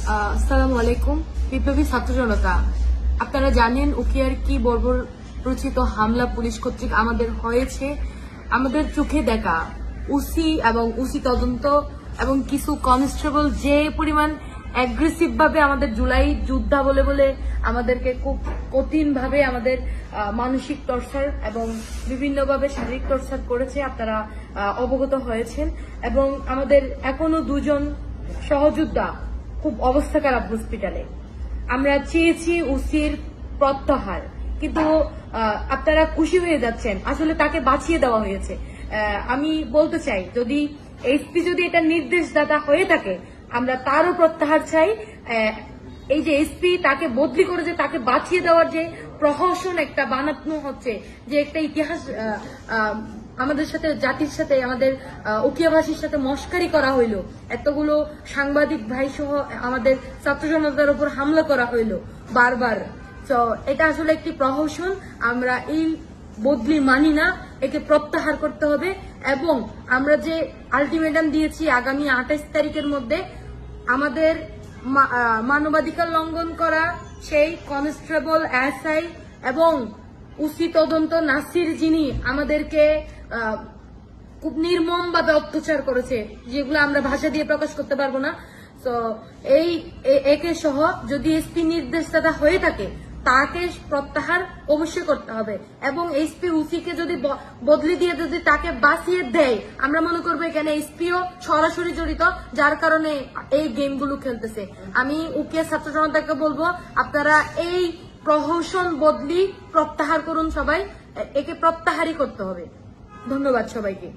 আসসালামু আলাইকুম। বিপ্লবী ছাত্র জনতা, আপনারা জানেন উকিয়ার কি বর্বরচিত হামলা পুলিশ কর্তৃক আমাদের হয়েছে। আমাদের চোখে দেখা উসি এবং উসি তদন্ত এবং কিছু কনস্টেবল যে পরিমাণ অ্যাগ্রেসিভ ভাবে আমাদের জুলাই যোদ্ধা বলে বলে আমাদেরকে খুব কঠিন ভাবে আমাদের মানসিক টর্চার এবং বিভিন্নভাবে শারীরিক টর্চার করেছে, আপনারা অবগত হয়েছেন। এবং আমাদের এখনো দুজন সহযোদ্ধা খুব অবস্থা খারাপ হসপিটালে। আমরা চেয়েছি উসির প্রত্যাহার, কিন্তু আপনারা খুশি হয়ে যাচ্ছেন, আসলে তাকে বাঁচিয়ে দেওয়া হয়েছে। আমি বলতে চাই, যদি এসপি যদি এটা নির্দেশদাতা হয়ে থাকে, আমরা তারও প্রত্যাহার চাই। এই যে এসপি তাকে বদলি করে যে তাকে বাঁচিয়ে দেওয়ার যে প্রহসন একটা বানানো হচ্ছে, যে একটা ইতিহাস আমাদের সাথে, জাতির সাথে, আমাদের উকিয়াভাষীর সাথে মস্কারি করা হইল, এতগুলো সাংবাদিক ভাই সহ আমাদের ছাত্র জনতার উপর হামলা করা হইল বারবার। তো এটা আসলে একটি প্রহসন। আমরা এই বদলি মানি না, একে প্রত্যাহার করতে হবে। এবং আমরা যে আলটিমেটাম দিয়েছি আগামী 28 তারিখের মধ্যে আমাদের মানবাধিকার লঙ্ঘন করা সেই কনস্টেবল এসআই এবং উসি তদন্ত নাসির, যিনি আমাদেরকে খুব নির্মম ভাবে অত্যাচার করেছে, যেগুলো আমরা ভাষা দিয়ে প্রকাশ করতে পারবো না। তো একে সহ যদি এসপি নির্দেশদাতা হয়ে থাকে, তাকে প্রত্যাহার অবশ্যই করতে হবে। এবং এসপি উসিকে যদি বদলি দিয়ে যদি তাকে বাঁচিয়ে দেয়, আমরা মনে করবো এখানে এসপিও সরাসরি জড়িত, যার কারণে এই গেমগুলো খেলতেছে। আমি উকিয়া ছাত্র জনতাকে বলবো, আপনারা এই প্রহসন বদলি প্রত্যাহার করুন, সবাই একে প্রত্যাহারই করতে হবে। ধন্যবাদ সবাইকে।